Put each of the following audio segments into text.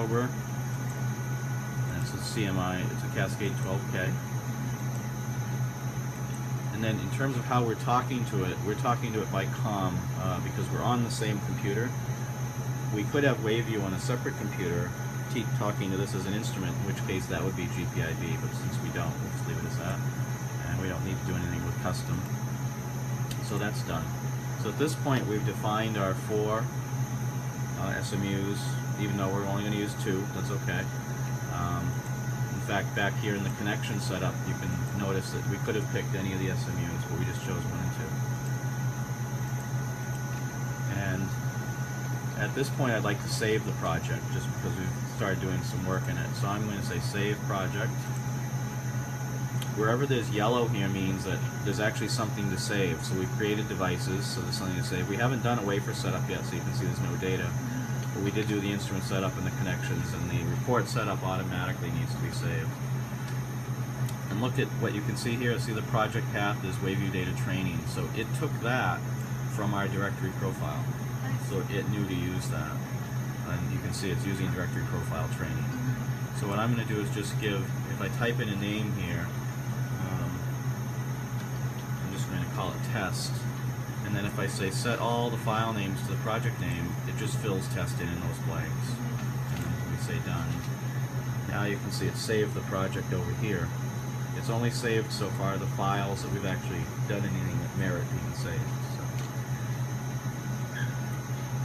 October, and it's a CMI, it's a Cascade 12K. And then in terms of how we're talking to it by comm because we're on the same computer. We could have Waveview on a separate computer talking to this as an instrument, in which case that would be GPIB, but since we don't, we'll just leave it as that. And we don't need to do anything with custom. So that's done. So at this point we've defined our 4 SMUs, even though we're only going to use 2, that's okay. In fact, back here in the connection setup, you can notice that we could have picked any of the SMUs, but we just chose 1 and 2. And at this point, I'd like to save the project, just because we've started doing some work in it. So I'm going to say Save Project. Wherever there's yellow here means that there's actually something to save. So we've created devices, so there's something to save. We haven't done a wafer setup yet, so you can see there's no data. But we did do the instrument setup and the connections, and the report setup automatically needs to be saved. And look at what you can see here. See the project path is Waveview Data Training. So it took that from our directory profile. So it knew to use that. And you can see it's using directory profile training. So what I'm going to do is just give, if I type in a name here, I'm just going to call it test. And then if I say set all the file names to the project name, it just fills test in those blanks. And then we say done. Now you can see it saved the project over here. It's only saved so far the files that we've actually done anything that merit being saved.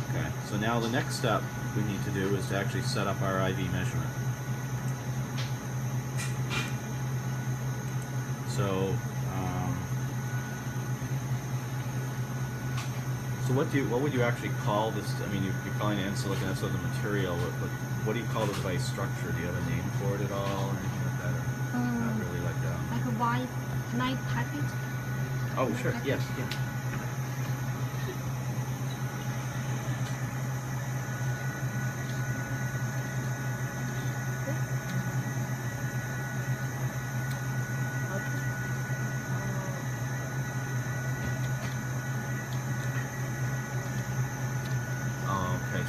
Okay, so now the next step we need to do is to actually set up our IV measurement. So, what would you actually call this? I mean, you're calling it N-silicon, that's the material. What do you call the device structure? Do you have a name for it at all, or anything like that? Or not really like that. Like a white, can I type it? Oh, sure. Yes. Yeah.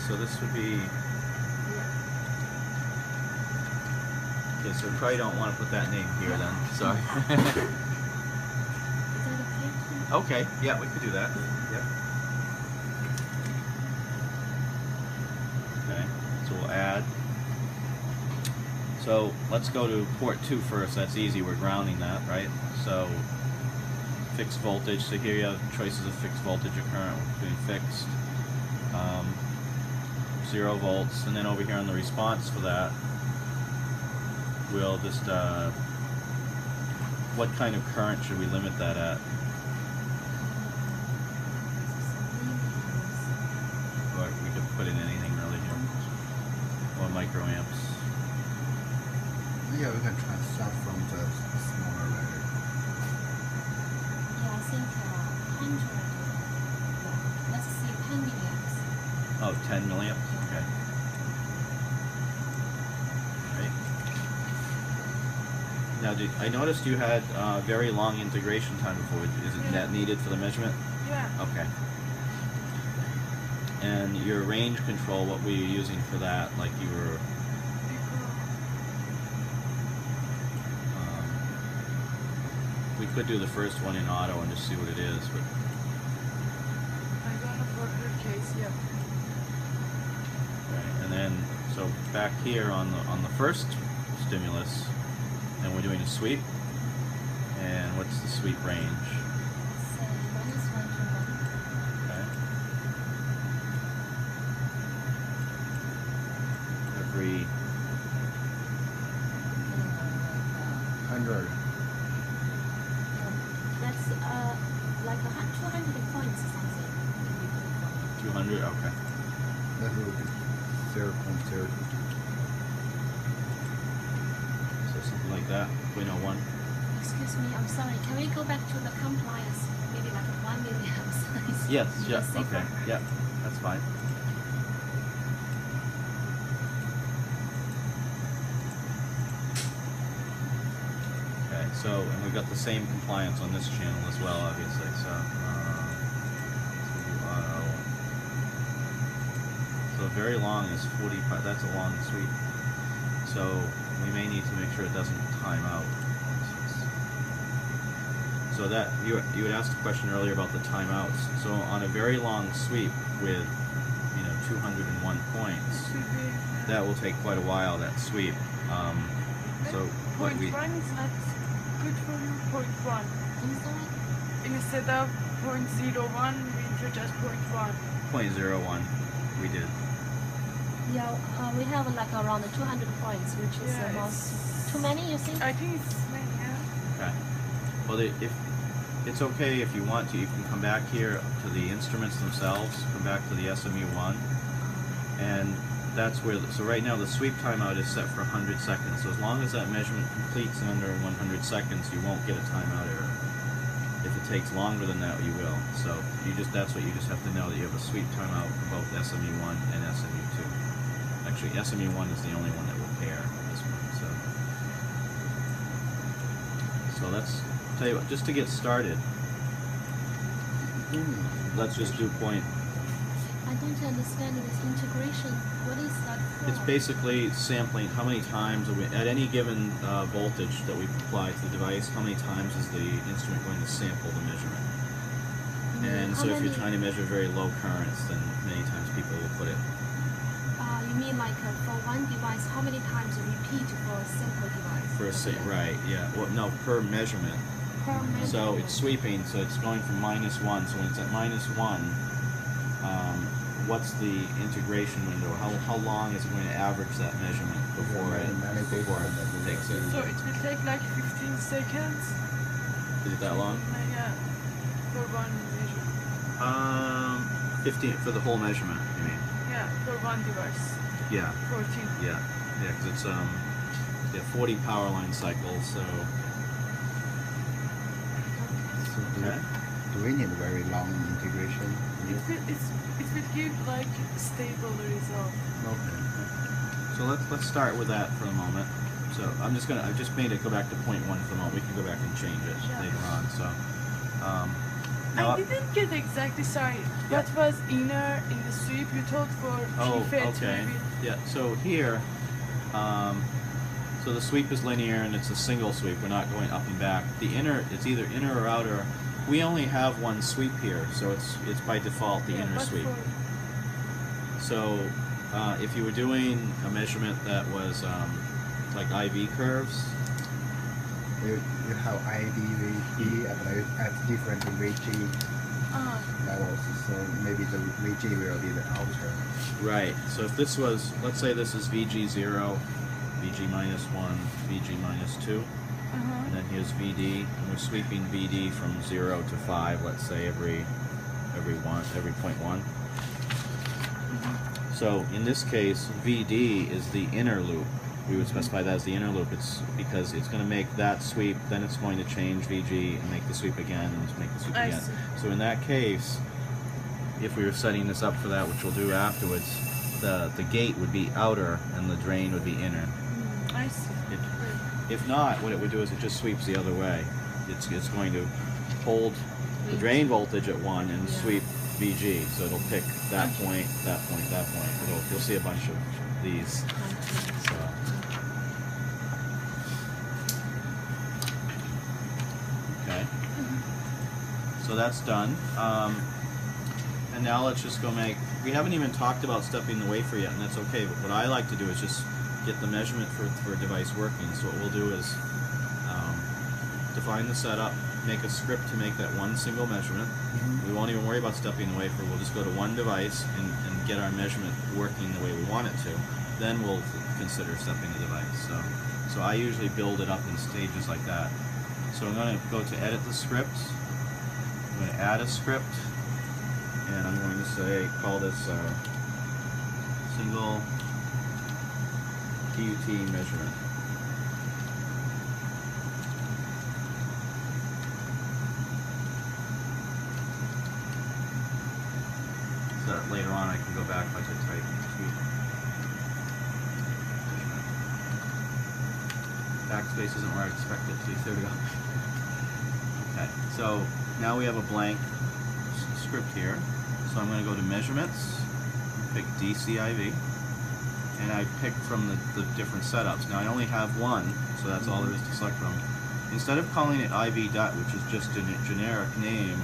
So this would be, okay, so we probably don't want to put that name here then, sorry. Okay, yeah, we could do that. Yep. Okay, so we'll add. So let's go to port 2 first, that's easy, we're grounding that, right? So fixed voltage, so here you have choices of fixed voltage or current, we're doing fixed. 0 volts, and then over here on the response for that, we'll just, what kind of current should we limit that at? Or we could put in anything really here. Or microamps. Yeah, we can try to start from the smaller letter. Yeah, I think 100. Let's see, 10 milliamps. Oh, 10 milliamps? Okay. Right. Now, I noticed you had very long integration time before. Is it that needed for the measurement? Yeah. Okay. And your range control, what were you using for that? Like you were... we could do the first one in auto and just see what it is, but... I got a burger case, yeah. Right, and then, so back here on the first stimulus, and we're doing a sweep, and what's the sweep range? So -1 to 1. Okay. Every 100. That's like 200 points or something. 200, okay. That will be 0.02. So something like that, 0.01. Excuse me, I'm sorry. Can we go back to the compliance? Maybe like 1 milliamp size. Yes, yeah, Just safer. okay, yeah, that's fine. Okay, so, and we've got the same compliance on this channel as well, obviously, so, let's do auto. So very long is 45. That's a long sweep. So we may need to make sure it doesn't time out. So that you had asked a question earlier about the timeouts. So on a very long sweep with 201 points, that will take quite a while. That sweep. So what Point we one is not good for you. Point one. I'm sorry. Instead of 0.01, we introduced point one. 0.01 we did. Yeah, we have like around 200 points, which is Yeah, almost it's- too many, you think? I think it's many, yeah. Okay. Well, if it's okay if you want to, you can come back here to the instruments themselves. Come back to the SMU1, and that's where. So right now the sweep timeout is set for 100 seconds. So as long as that measurement completes in under 100 seconds, you won't get a timeout error. If it takes longer than that, you will. So that's what you just have to know, that you have a sweep timeout for both SMU1 and SMU2. Actually, SMU1 is the only one that will pair at this point. So let's tell you what. Just to get started, let's just do point. I don't understand this integration. What is that for? It's basically sampling how many times at any given voltage that we apply to the device, how many times is the instrument going to sample the measurement. And How so if you're many- trying to measure very low currents, then many times people will put it. You mean like for one device, how many times repeat for a simple device? For a right, yeah. Well, no, per measurement. Per measurement. So it's sweeping, so it's going from -1. So when it's at -1, what's the integration window? How long is it going to average that measurement before it takes it? So it will take like 15 seconds. Is it that long? Yeah, for one measure. 15 for the whole measurement, you mean? Yeah, for one device. Yeah, 14. yeah, because it's 40 power line cycles, so So okay. do we need very long integration? It will give like stable result. Okay. So let's start with that for a moment. So I just made it go back to point 1 for the moment. We can go back and change it Sure. later on. So now I didn't get exactly, sorry. Yeah. What was inner in the sweep? You told for FET okay, maybe. yeah. So here, so the sweep is linear and it's a single sweep. We're not going up and back. The inner, it's either inner or outer. We only have one sweep here, so it's by default the Yeah, inner but sweep. for- So if you were doing a measurement that was like IV curves, You have ID, VG, at different VG levels, so maybe the VG will be the outer. right. So if this was, let's say this is VG0, VG -1, VG -2, and then here's VD, and we're sweeping VD from 0 to 5, let's say every 0.1. So in this case, VD is the inner loop. We would specify that as the inner loop. It's because it's going to make that sweep, then it's going to change VG and make the sweep again and make the sweep I again. see. So in that case, if we were setting this up for that, which we'll do afterwards, the gate would be outer and the drain would be inner. I see. If not, what it would do is it just sweeps the other way. It's going to hold the drain voltage at 1 and sweep VG. So it'll pick that point, that point, that point. You'll see a bunch of these. So. Okay. So that's done. And now let's just go make. We haven't even talked about stepping the wafer yet, and that's okay. But what I like to do is just get the measurement for a device working. So what we'll do is define the setup, make a script to make that one single measurement. We won't even worry about stepping the wafer. We'll just go to one device and get our measurement working the way we want it to. Then we'll consider stepping the device. So I usually build it up in stages like that. So I'm going to go to edit the script. I'm going to add a script, and I'm going to say, call this single QT measurement. So that later on I can go back by type backspace isn't where I expect it to be. There we go. Okay, so now we have a blank script here. So I'm going to go to measurements, pick DCIV, and I pick from the different setups. Now I only have one, so that's all there is to select from. Instead of calling it IV dot, which is just a generic name,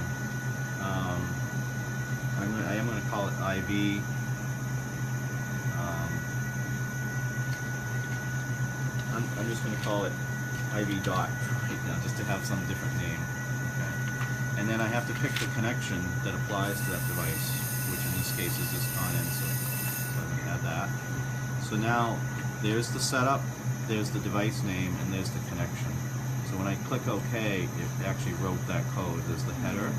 I am going to call it IV. I'm just going to call it IV dot right now, just to have some different name. Okay. And then I have to pick the connection that applies to that device, which in this case is this con-in. So I'm going to add that. So now there's the setup, there's the device name, and there's the connection. So when I click OK, it actually wrote that code. There's the header,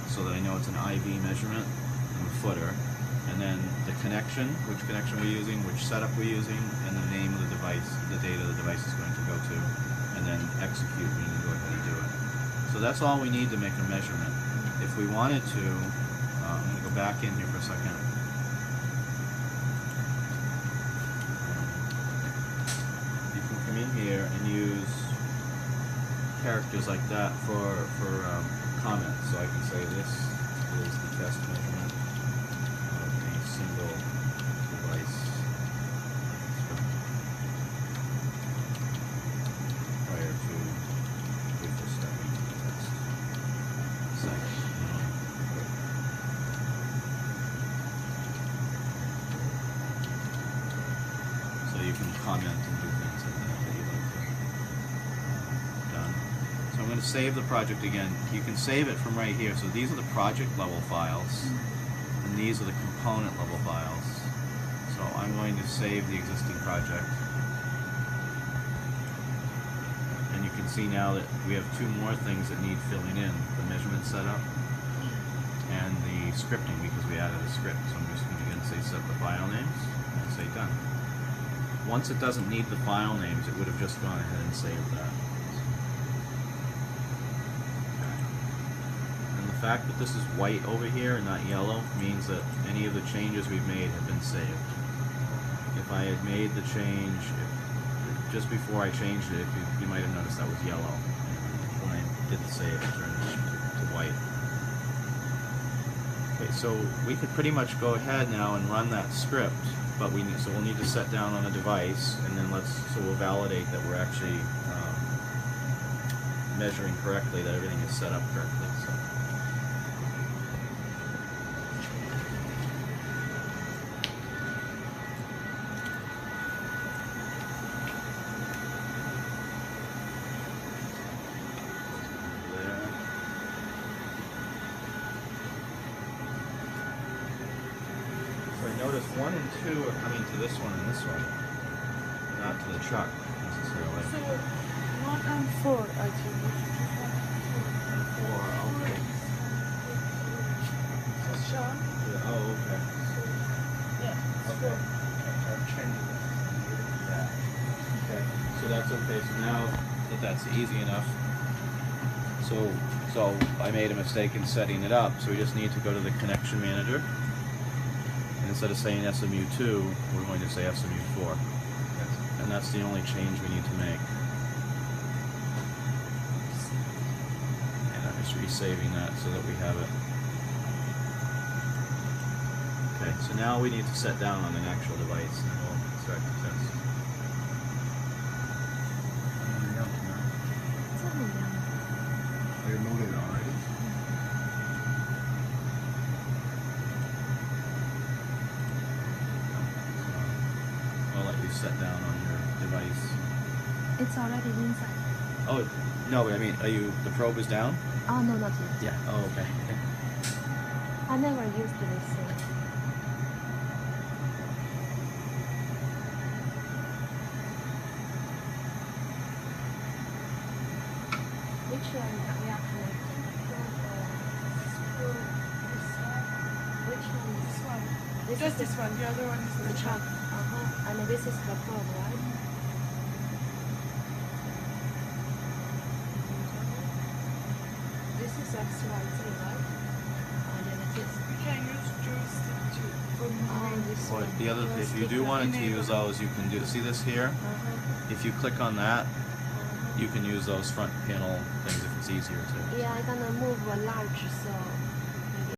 so that I know it's an IV measurement, and the footer, and then the connection, which connection we're using, which setup we're using, and the name of the device, the data the device is going to go to, and then execute, we need to go ahead and do it. So that's all we need to make a measurement. If we wanted to, I'm going to go back in here for a second. You can come in here and use characters like that for comments. So I can say this is the test measurement of a single device prior to before starting the test. So you can comment and do things like that that you like to. Done. So I'm going to save the project again. You can save it from right here. So these are the project level files, and these are the component level files. So I'm going to save the existing project. And you can see now that we have two more things that need filling in. The measurement setup and the scripting, because we added a script. So I'm just going to again say set the file names and say done. Once it doesn't need the file names, it would have just gone ahead and saved that. The fact that this is white over here and not yellow means that any of the changes we've made have been saved. If I had made the change, just before I changed it, you might have noticed that was yellow. When I did the save, it turned to white. Okay, so we could pretty much go ahead now and run that script, but we'll need to set down on a device, and then we'll validate that we're actually measuring correctly, that everything is set up correctly. So. Notice 1 and 2 are coming to this one and this one, not to the truck necessarily. So 1 and 4 actually. 4, okay. Sure. Yeah, oh, okay. Yeah. Okay. Yeah. Okay. So that's okay. So now that that's easy enough. So I made a mistake in setting it up. So we just need to go to the connection manager. Instead of saying SMU2, we're going to say SMU4. And that's the only change we need to make. And I'm just resaving that so that we have it. Okay, so now we need to set down on an actual device and we'll start the test. Are you loaded already? Set down on your device. It's already inside. Oh, no, but I mean, the probe is down? Oh, no, not yet. Yeah. Oh, okay. I never used this. Which one we are connecting? Which one? This one. This Just is this one. The other one is the the truck. truck. And this is the probe, right? This is XYZ, right? And then it is. We can use joystick too. This Well, one. the other, if you do want to use those, you can do. See this here? If you click on that, you can use those front panel things if it's easier to. Yeah, I'm gonna move a large, so